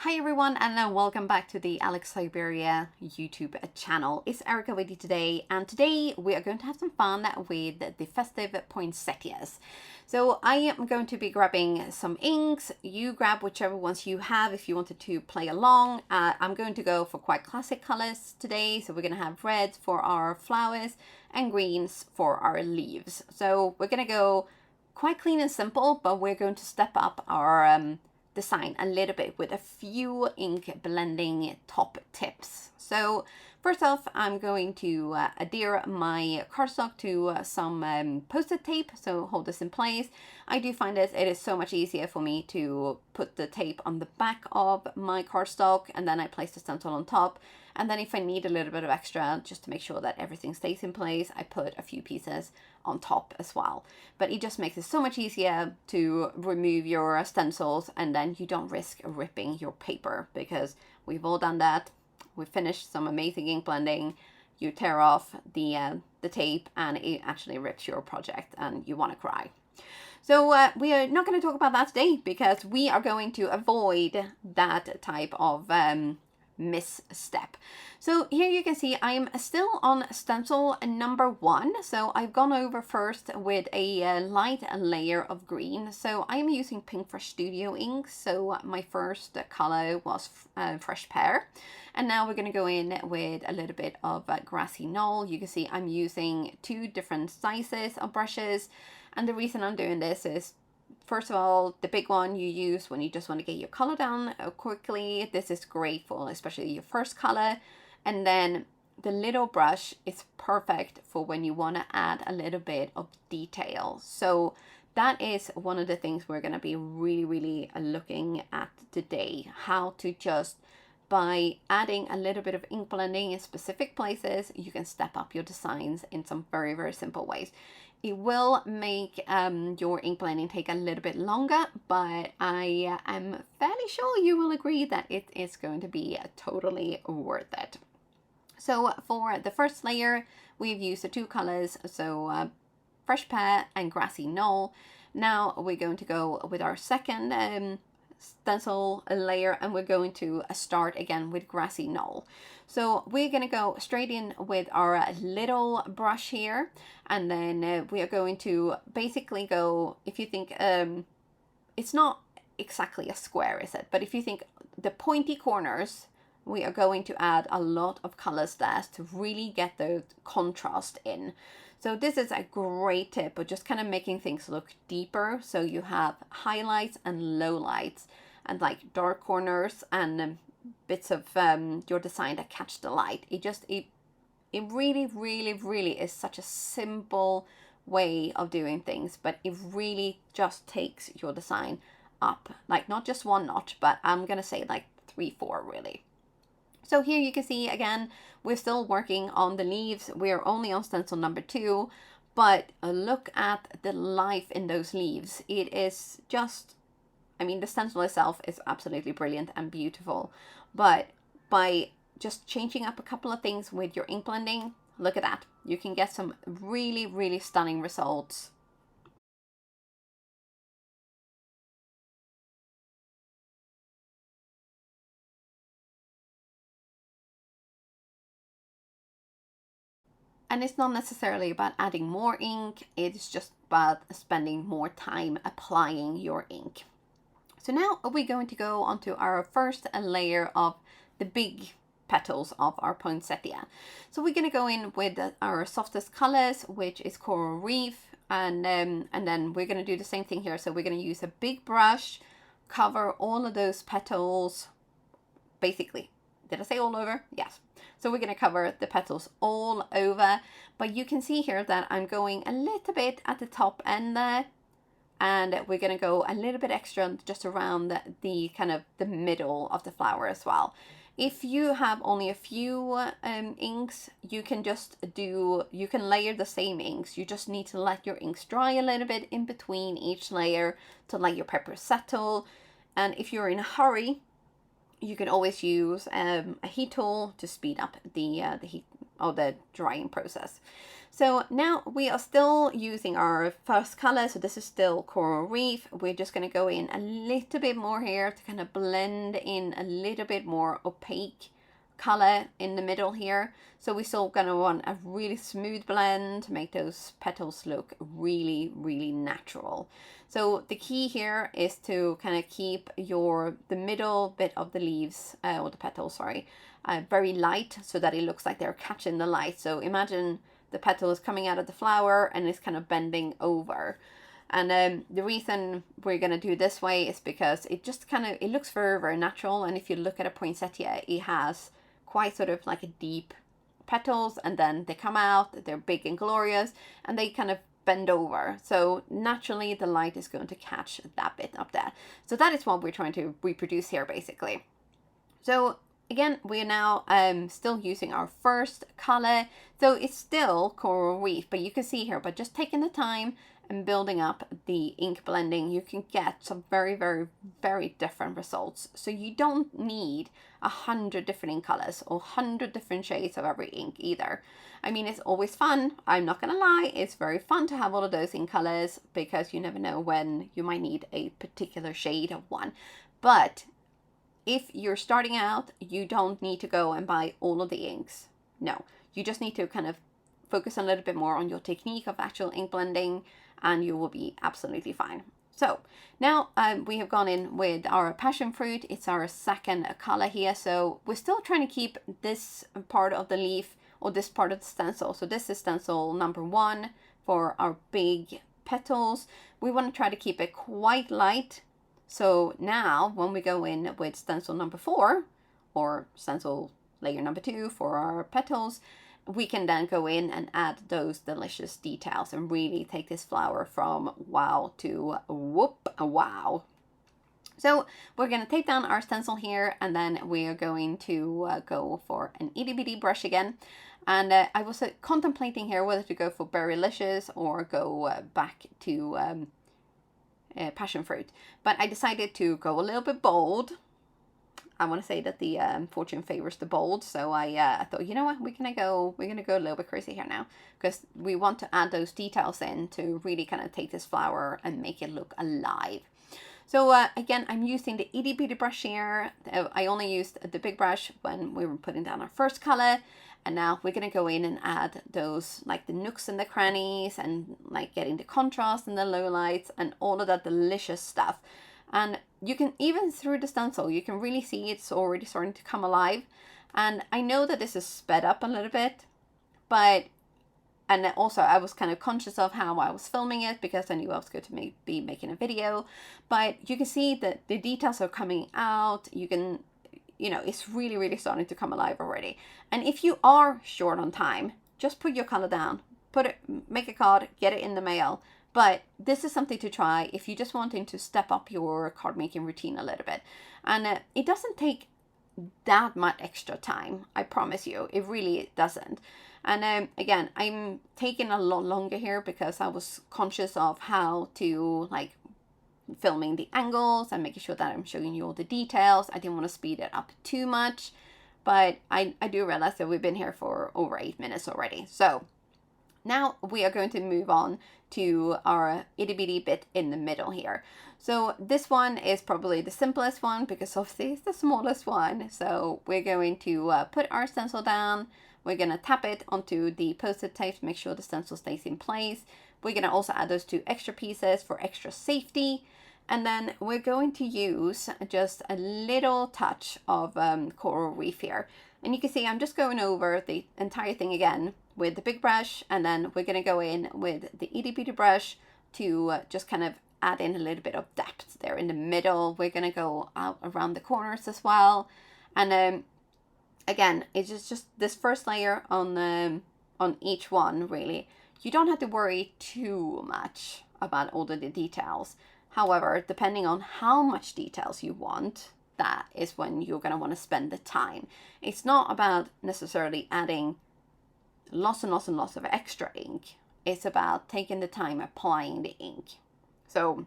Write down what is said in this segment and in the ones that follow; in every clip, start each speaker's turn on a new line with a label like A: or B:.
A: Hi everyone, and welcome back to the Alex Siberia YouTube channel. It's Erica with you today, and today we are going to have some fun with the Festive Poinsettias. So I am going to be grabbing some inks. You grab whichever ones you have if you wanted to play along. I'm going to go for quite classic colors today. So we're going to have reds for our flowers and greens for our leaves. So we're going to go quite clean and simple, but we're going to step up our design a little bit with a few ink blending top tips. So first off, I'm going to adhere my cardstock to some post-it tape, so hold this in place. I do find that it is so much easier for me to put the tape on the back of my cardstock, and then I place the stencil on top. And then if I need a little bit of extra, just to make sure that everything stays in place, I put a few pieces on top as well. But it just makes it so much easier to remove your stencils, and then you don't risk ripping your paper, because we've all done that. We finished some amazing ink blending, you tear off the tape and it actually rips your project and you want to cry. So we are not going to talk about that today, because we are going to avoid that type of misstep. So here you can see I'm still on stencil number 1. So I've gone over first with a light layer of green. So I'm using Pinkfresh Studio ink. So my first color was Fresh Pear. And now we're going to go in with a little bit of Grassy Knoll. You can see I'm using 2 different sizes of brushes. And the reason I'm doing this is, first of all, the big one you use when you just want to get your color down quickly. This is great for especially your first color. And then the little brush is perfect for when you want to add a little bit of detail. So that is one of the things we're going to be really looking at today. How to just, by adding a little bit of ink blending in specific places, you can step up your designs in some very simple ways. It will make your ink blending take a little bit longer, but I am fairly sure you will agree that it is going to be totally worth it. So for the first layer, we've used the 2 colors, so Fresh Pear and Grassy Knoll. Now we're going to go with our second stencil layer, and we're going to start again with Grassy Knoll. So we're going to go straight in with our little brush here, and then we are going to basically go, if you think it's not exactly a square, is it? But if you think the pointy corners, we are going to add a lot of colors there to really get the contrast in. So this is a great tip of just kind of making things look deeper. So you have highlights and lowlights, and like dark corners and bits of your design that catch the light. It really is such a simple way of doing things, but it really just takes your design up, like not just 1 notch, but I'm gonna say like 3-4 really. So here you can see, again, we're still working on the leaves. We're only on stencil number 2, but look at the life in those leaves. It is just, I mean, the stencil itself is absolutely brilliant and beautiful, but by just changing up a couple of things with your ink blending, look at that. You can get some really stunning results. And it's not necessarily about adding more ink, it's just about spending more time applying your ink. So now we're going to go onto our first layer of the big petals of our poinsettia. So we're going to go in with our softest colors, which is Coral Reef, and then we're going to do the same thing here. So we're going to use a big brush, cover all of those petals, basically. Did I say all over? Yes. So we're going to cover the petals all over, but you can see here that I'm going a little bit at the top end there, and we're going to go a little bit extra just around the kind of the middle of the flower as well. If you have only a few inks, you can layer the same inks. You just need to let your inks dry a little bit in between each layer to let your pepper settle. And if you're in a hurry, you can always use a heat tool to speed up the heat of the drying process. So now we are still using our first color. So this is still Coral Reef. We're just going to go in a little bit more here to kind of blend in a little bit more opaque color in the middle here. So we're still going to want a really smooth blend to make those petals look really, really natural. So the key here is to kind of keep the middle bit of the leaves, or the petals, sorry, very light so that it looks like they're catching the light. So imagine the petal is coming out of the flower and it's kind of bending over. And the reason we're going to do this way is because it just it looks very, very natural. And if you look at a poinsettia, it has quite sort of like a deep petals, and then they come out, they're big and glorious, and they kind of bend over. So naturally the light is going to catch that bit up there. So that is what we're trying to reproduce here basically. So again, we're now still using our first color. So it's still Coral Reef, but you can see here, but just taking the time and building up the ink blending, you can get some very, very, very different results. So you don't need 100 different ink colors or 100 different shades of every ink either. I mean, it's always fun. I'm not gonna lie, it's very fun to have all of those ink colors because you never know when you might need a particular shade of one. But if you're starting out, you don't need to go and buy all of the inks. No, you just need to kind of focus a little bit more on your technique of actual ink blending, and you will be absolutely fine. So now we have gone in with our passion fruit. It's our second color here. So we're still trying to keep this part of the leaf, or this part of the stencil. So this is stencil number 1 for our big petals. We want to try to keep it quite light. So now when we go in with stencil number 4, or stencil layer number 2 for our petals, we can then go in and add those delicious details and really take this flower from wow to whoop wow. So we're going to take down our stencil here, and then we are going to go for an itty bitty brush again. And I was contemplating here whether to go for Berrylicious or go back to passion fruit, but I decided to go a little bit bold. I want to say that the fortune favors the bold, so I thought, you know what, we're gonna go a little bit crazy here now, because we want to add those details in to really kind of take this flower and make it look alive. So again, I'm using the itty bitty brush here. I only used the big brush when we were putting down our first color. And now we're going to go in and add those, like the nooks and the crannies, and like getting the contrast and the lowlights and all of that delicious stuff. And you can, even through the stencil, you can really see it's already starting to come alive. And I know that this is sped up a little bit, but, and also I was kind of conscious of how I was filming it because I knew I was going to be making a video. But you can see that the details are coming out. You can, you know, it's really, really starting to come alive already. And if you are short on time, just put your color down, make a card, get it in the mail. But this is something to try if you just wanting to step up your card making routine a little bit. And it doesn't take that much extra time, I promise you. It really doesn't. And again, I'm taking a lot longer here because I was conscious of how to like filming the angles and making sure that I'm showing you all the details. I didn't want to speed it up too much, but I do realize that we've been here for over 8 minutes already. So now we are going to move on to our itty bitty bit in the middle here. So this one is probably the simplest one because obviously it's the smallest one. So we're going to put our stencil down. We're going to tap it onto the post-it tape to make sure the stencil stays in place. We're going to also add those 2 extra pieces for extra safety. And then we're going to use just a little touch of Coral Reef here. And you can see I'm just going over the entire thing again with the big brush, and then we're going to go in with the itty bitty brush to just kind of add in a little bit of depth there in the middle. We're going to go out around the corners as well. And again, it's just this first layer on each one, really. You don't have to worry too much about all of the details. However, depending on how much details you want, that is when you're going to want to spend the time. It's not about necessarily adding lots and lots and lots of extra ink. It's about taking the time applying the ink. So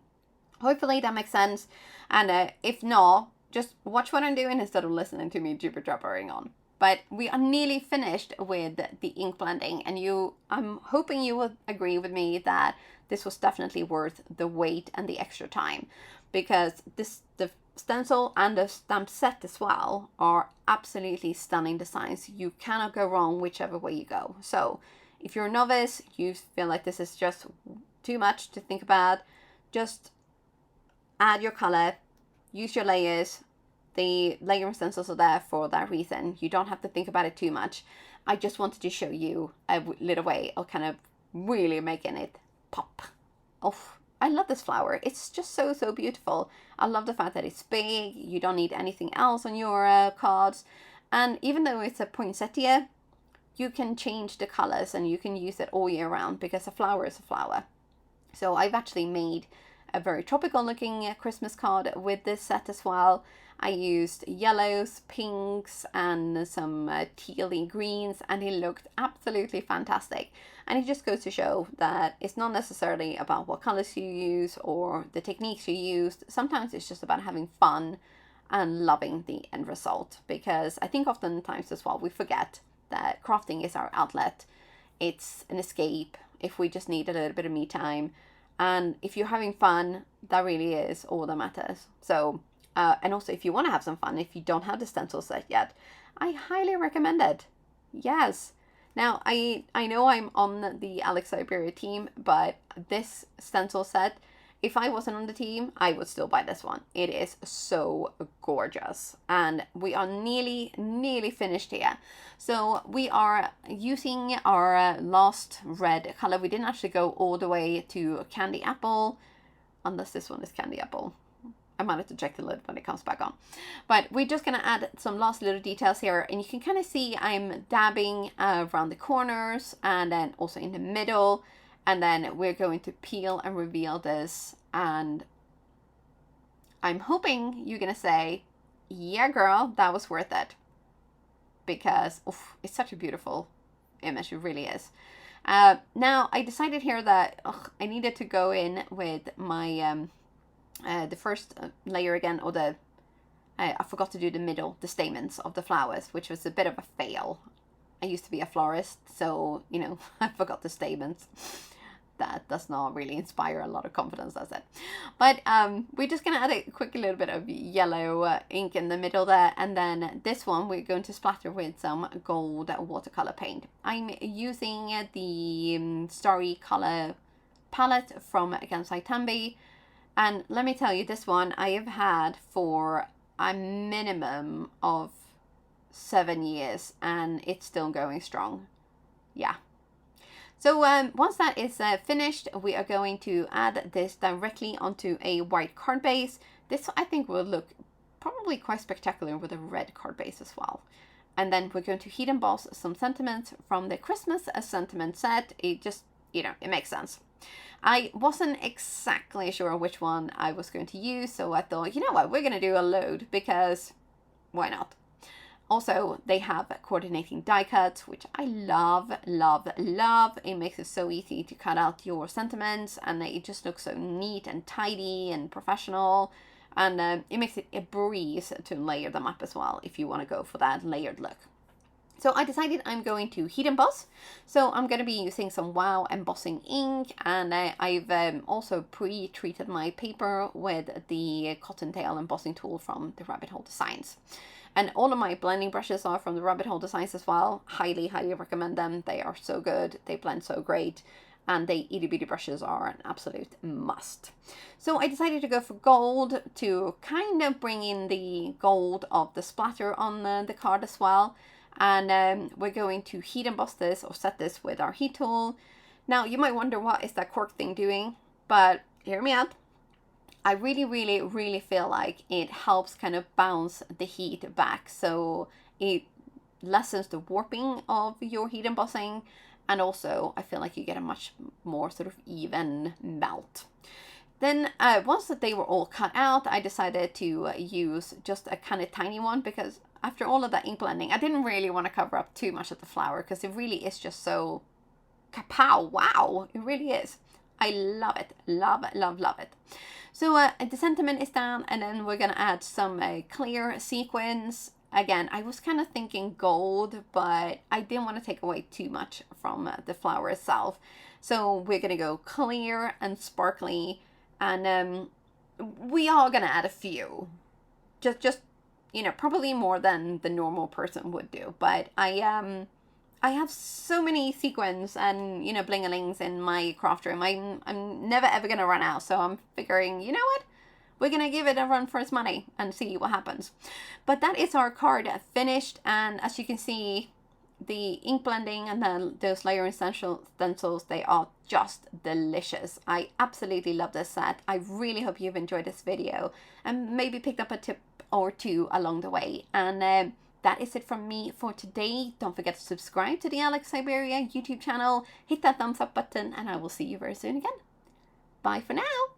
A: hopefully that makes sense. And if not, just watch what I'm doing instead of listening to me jibber-jabbering on. But we are nearly finished with the ink blending, and I'm hoping you will agree with me that this was definitely worth the wait and the extra time, because the stencil and the stamp set as well are absolutely stunning designs. You cannot go wrong whichever way you go. So if you're a novice, you feel like this is just too much to think about, just add your color, use your layers. The layering stencils are there for that reason. You don't have to think about it too much. I just wanted to show you a little way of kind of really making it pop. Oh, I love this flower. It's just so, so beautiful. I love the fact that it's big. You don't need anything else on your cards. And even though it's a poinsettia, you can change the colors and you can use it all year round, because a flower is a flower. So I've actually made a very tropical looking Christmas card with this set as well. I used yellows, pinks, and some tealy greens, and it looked absolutely fantastic. And it just goes to show that it's not necessarily about what colors you use or the techniques you used. Sometimes it's just about having fun and loving the end result, because I think oftentimes as well we forget that crafting is our outlet. It's an escape if we just need a little bit of me time. And if you're having fun, that really is all that matters. So, and also if you want to have some fun, if you don't have the stencil set yet, I highly recommend it. Yes. Now, I know I'm on the Alex Siberia team, but this stencil set, if I wasn't on the team, I would still buy this one. It is so gorgeous. And we are nearly finished here. So we are using our last red color. We didn't actually go all the way to Candy Apple, unless this one is Candy Apple. I might have to check the lid when it comes back on. But we're just going to add some last little details here. And you can kind of see I'm dabbing around the corners and then also in the middle. And then we're going to peel and reveal this. And I'm hoping you're going to say, yeah, girl, that was worth it. Because it's such a beautiful image. It really is. Now, I decided here that I needed to go in with my... the first layer again, or I forgot to do the middle, the stamens of the flowers, which was a bit of a fail. I used to be a florist, so, you know, I forgot the stamens. That does not really inspire a lot of confidence, does it? But we're just going to add a quick little bit of yellow ink in the middle there. And then this one, we're going to splatter with some gold watercolor paint. I'm using the Starry Color palette from Gansai Tambi. And let me tell you, this one I have had for a minimum of 7 years, and it's still going strong. Yeah. So once that is finished, we are going to add this directly onto a white card base. This I think will look probably quite spectacular with a red card base as well. And then we're going to heat emboss some sentiments from the Christmas sentiment set. It just, you know, it makes sense. I wasn't exactly sure which one I was going to use, so I thought, you know what, we're going to do a load, because why not? Also, they have coordinating die cuts, which I love, love, love. It makes it so easy to cut out your sentiments, and it just looks so neat and tidy and professional. And it makes it a breeze to layer them up as well, if you want to go for that layered look. So I decided I'm going to heat emboss. So I'm going to be using some Wow embossing ink, and I've also pre-treated my paper with the Cottontail embossing tool from the Rabbit Hole Designs. And all of my blending brushes are from the Rabbit Hole Designs as well. Highly, highly recommend them. They are so good. They blend so great. And the itty bitty brushes are an absolute must. So I decided to go for gold to kind of bring in the gold of the splatter on the card as well. And we're going to heat emboss this, or set this with our heat tool. Now you might wonder, what is that cork thing doing? But hear me out. I really, really, really feel like it helps kind of bounce the heat back. So it lessens the warping of your heat embossing. And also I feel like you get a much more sort of even melt. Then once that they were all cut out, I decided to use just a kind of tiny one, because after all of that ink blending, I didn't really want to cover up too much of the flower, because it really is just so kapow, wow, it really is. I love it, love, love, love it. So the sentiment is down, and then we're going to add some clear sequins. Again, I was kind of thinking gold, but I didn't want to take away too much from the flower itself. So we're going to go clear and sparkly, and we are going to add a few. Just you know, probably more than the normal person would do. But I have so many sequins and, you know, bling-a-lings in my craft room. I'm never ever going to run out. So I'm figuring, you know what? We're going to give it a run for its money and see what happens. But that is our card finished. And as you can see, the ink blending and then those layering stencils, they are just delicious. I absolutely love this set. I really hope you've enjoyed this video and maybe picked up a tip or two along the way. And that is it from me for today. Don't forget to subscribe to the Alex Siberia YouTube channel. Hit that thumbs up button and I will see you very soon again. Bye for now.